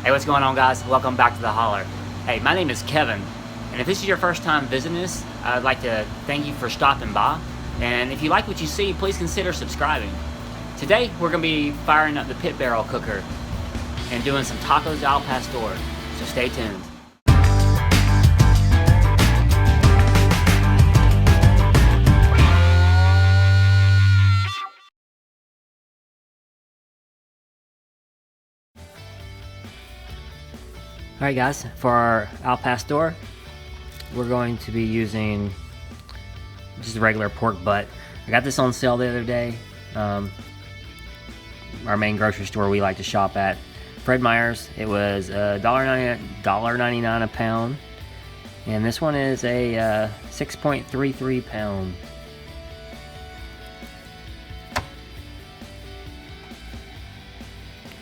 Hey, what's going on, guys? Welcome back to the Holler. Hey, my name is Kevin, and if this is your first time visiting us, I'd like to thank you for stopping by. And if you like what you see, please consider subscribing. Today, we're going to be firing up the pit barrel cooker and doing some tacos al pastor, so stay tuned. Alright guys, for our al pastor, we're going to be using just a regular pork butt. I got this on sale the other day. Our main grocery store we like to shop at, Fred Meyer's. It was $1.99 a pound, and this one is a 6.33 pound.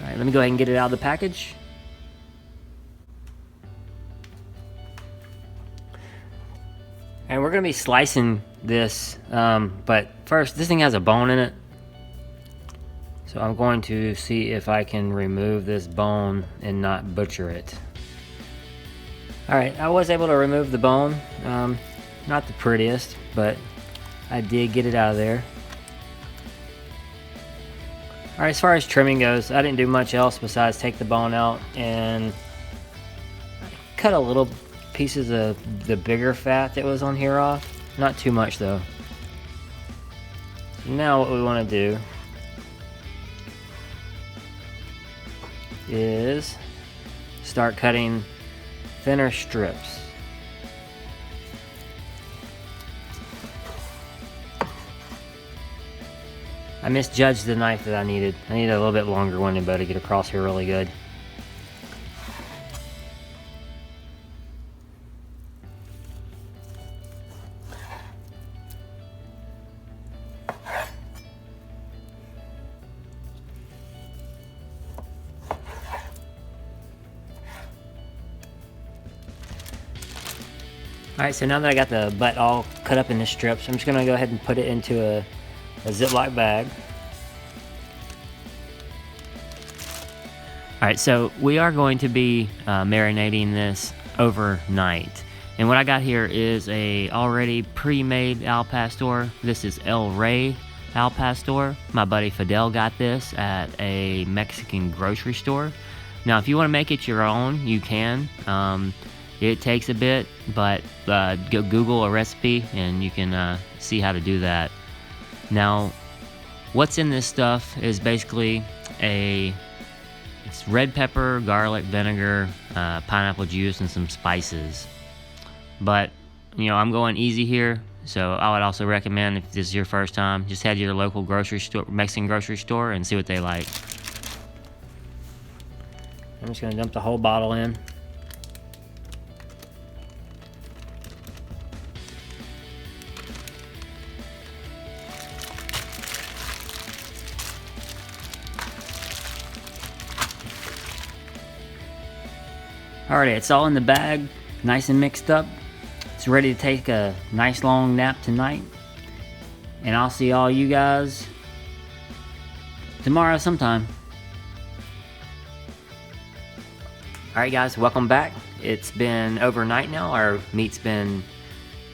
Alright, let me go ahead and get it out of the package. And we're going to be slicing this, but first, this thing has a bone in it. So I'm going to see if I can remove this bone and not butcher it. Alright, I was able to remove the bone. Not the prettiest, but I did get it out of there. Alright, as far as trimming goes, I didn't do much else besides take the bone out and cut a little pieces of the bigger fat that was on here off. Not too much though. So now what we want to do is start cutting thinner strips. I misjudged the knife that I needed. I needed a little bit longer one to get across here really good. Alright, so now that I got the butt all cut up into strips, I'm just going to go ahead and put it into a Ziploc bag. Alright, so we are going to be marinating this overnight. And what I got here is a already pre-made al pastor. This is El Rey al pastor. My buddy Fidel got this at a Mexican grocery store. Now, if you want to make it your own, you can. It takes a bit, but go Google a recipe and you can see how to do that. Now, what's in this stuff is basically it's red pepper, garlic, vinegar, pineapple juice, and some spices. But, you know, I'm going easy here, so I would also recommend, if this is your first time, just head to your local grocery store, Mexican grocery store, and see what they like. I'm just going to dump the whole bottle in. Alright, it's all in the bag, nice and mixed up. It's ready to take a nice long nap tonight. And I'll see all you guys tomorrow sometime. Alright guys, welcome back. It's been overnight now. Our meat's been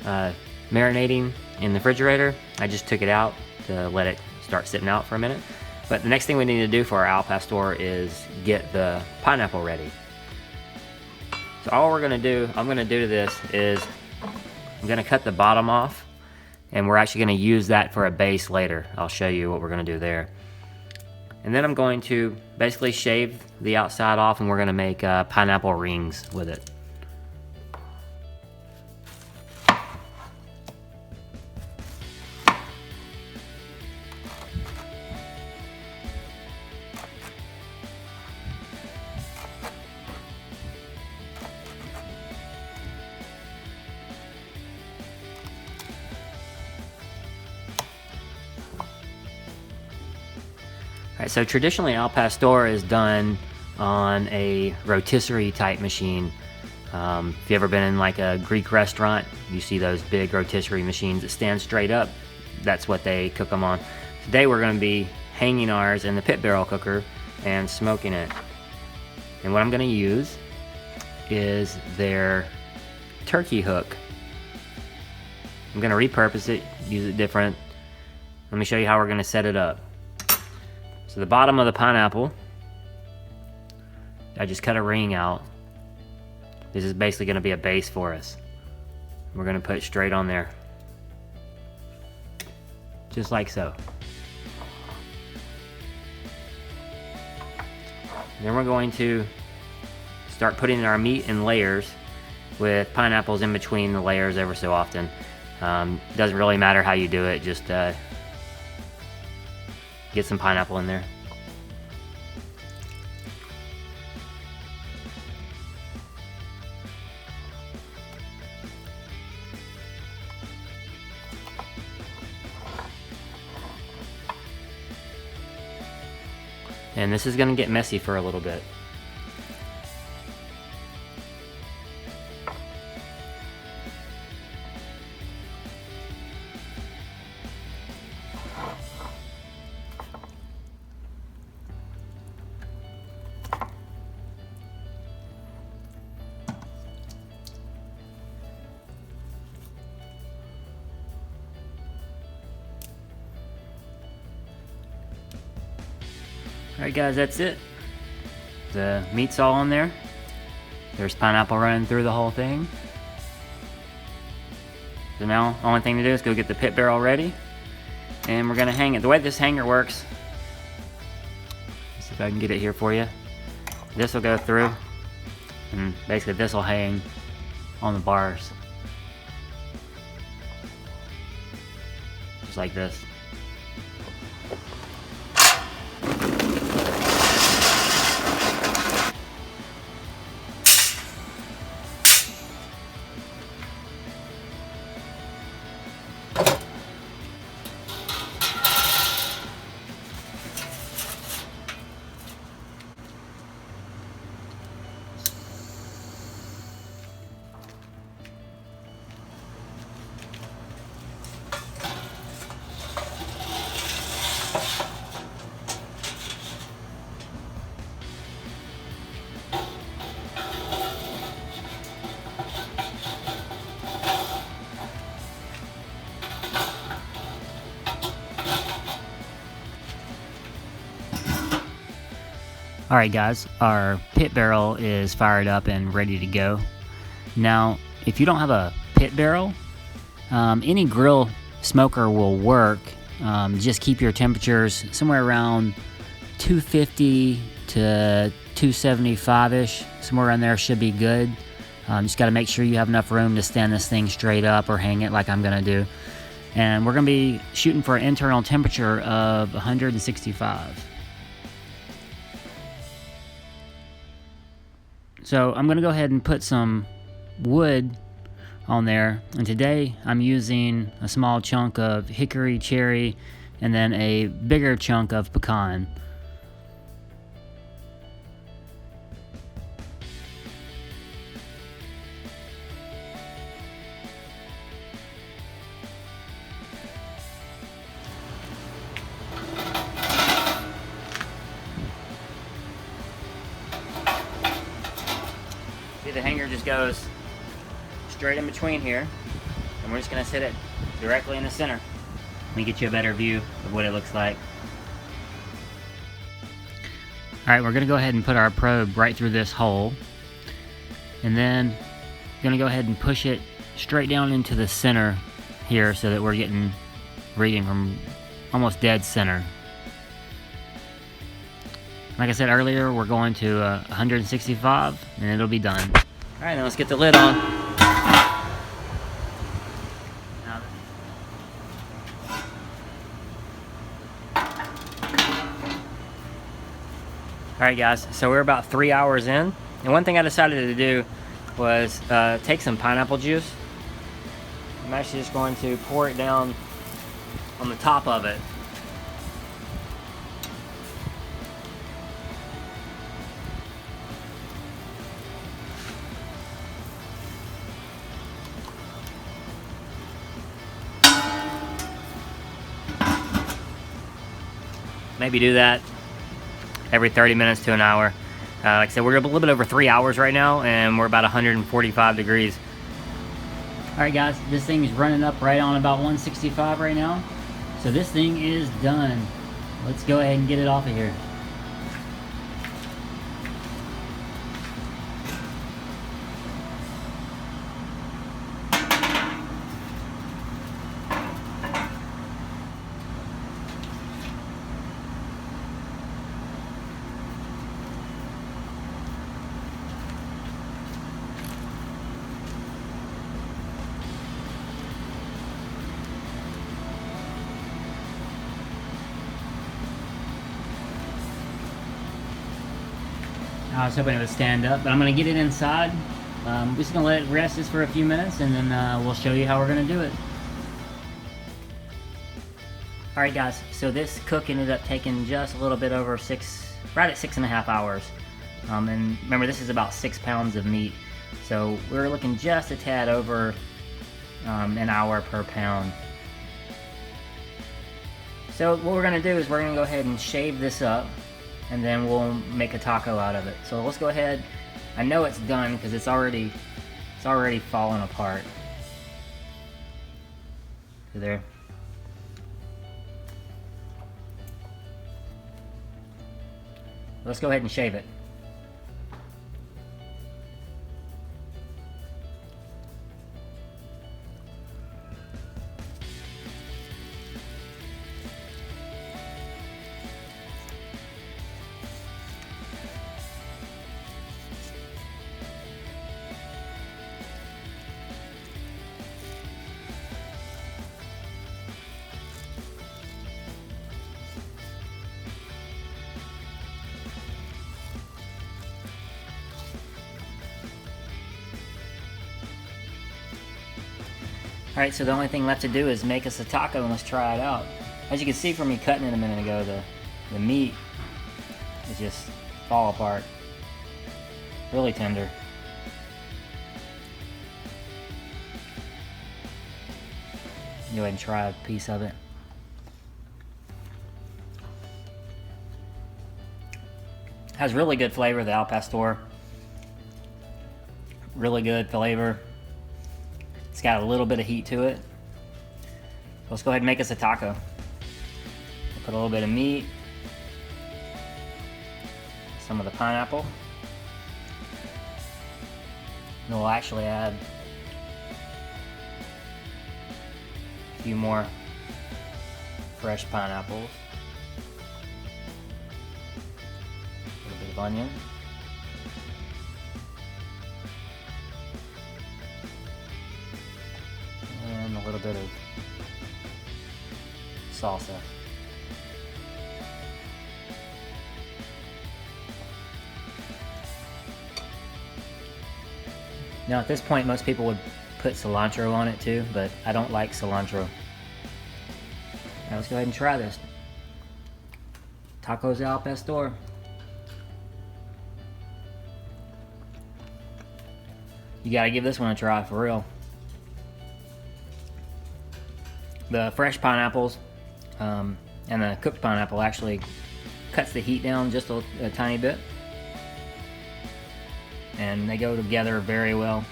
marinating in the refrigerator. I just took it out to let it start sitting out for a minute. But the next thing we need to do for our al pastor is get the pineapple ready. So all I'm gonna do to this is I'm gonna cut the bottom off, and we're actually gonna use that for a base later. I'll show you what we're gonna do there. And then I'm going to basically shave the outside off, and we're gonna make pineapple rings with it. Alright, so traditionally al pastor is done on a rotisserie type machine. If you've ever been in like a Greek restaurant, you see those big rotisserie machines that stand straight up. That's what they cook them on. Today we're going to be hanging ours in the pit barrel cooker and smoking it. And what I'm going to use is their turkey hook. I'm going to repurpose it, use it different. Let me show you how we're going to set it up. So the bottom of the pineapple, I just cut a ring out. This is basically going to be a base for us. We're going to put it straight on there. Just like so. Then we're going to start putting our meat in layers with pineapples in between the layers ever so often. Doesn't really matter how you do it, just get some pineapple in there. And this is going to get messy for a little bit. Alright guys, that's it. The meat's all on there. There's pineapple running through the whole thing. So now, only thing to do is go get the pit barrel ready. And we're gonna hang it. The way this hanger works, let's see if I can get it here for you. This will go through, and basically this will hang on the bars. Just like this. Alright guys, our pit barrel is fired up and ready to go. Now, if you don't have a pit barrel, any grill smoker will work. Just keep your temperatures somewhere around 250 to 275-ish. Somewhere around there should be good. Just got to make sure you have enough room to stand this thing straight up or hang it like I'm going to do. And we're going to be shooting for an internal temperature of 165. So I'm going to go ahead and put some wood on there, and today I'm using a small chunk of hickory cherry and then a bigger chunk of pecan. See, the hanger just goes straight in between here, and we're just going to sit it directly in the center. Let me get you a better view of what it looks like. Alright, we're going to go ahead and put our probe right through this hole, and then we're going to go ahead and push it straight down into the center here so that we're getting reading from almost dead center. Like I said earlier, we're going to 165 and it'll be done. Alright, now let's get the lid on. Alright guys, so we're about 3 hours in. And one thing I decided to do was take some pineapple juice. I'm actually just going to pour it down on the top of it. Maybe do that every 30 minutes to an hour. Like I said, we're a little bit over 3 hours right now, and we're about 145 degrees. Alright guys, this thing is running up right on about 165 right now. So this thing is done. Let's go ahead and get it off of here. I was hoping it would stand up, but I'm going to get it inside. We're just going to let it rest just for a few minutes, and then we'll show you how we're going to do it. Alright guys, so this cook ended up taking just a little bit over right at 6.5 hours. And remember, this is about 6 pounds of meat. So we're looking just a tad over an hour per pound. So what we're going to do is we're going to go ahead and shave this up, and then we'll make a taco out of it. So let's go ahead. I know it's done because it's already fallen apart. So there. Let's go ahead and shave it. Alright, so the only thing left to do is make us a taco, and let's try it out. As you can see from me cutting it a minute ago, the meat is just fall apart. Really tender. Go ahead and try a piece of it. Has really good flavor, the Al Pastor. Really good flavor. It's got a little bit of heat to it. Let's go ahead and make us a taco. We'll put a little bit of meat, some of the pineapple. And we'll actually add a few more fresh pineapples. A little bit of onion. And a little bit of salsa. Now at this point most people would put cilantro on it too, but I don't like cilantro. Now let's go ahead and try this. Tacos Al Pastor. You gotta give this one a try for real. The fresh pineapples and the cooked pineapple actually cuts the heat down just a tiny bit, and they go together very well.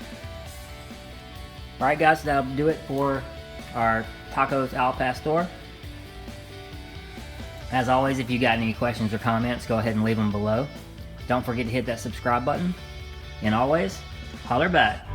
Alright guys, that'll do it for our Tacos Al Pastor. As always, if you got any questions or comments, go ahead and leave them below. Don't forget to hit that subscribe button, and always, holler back.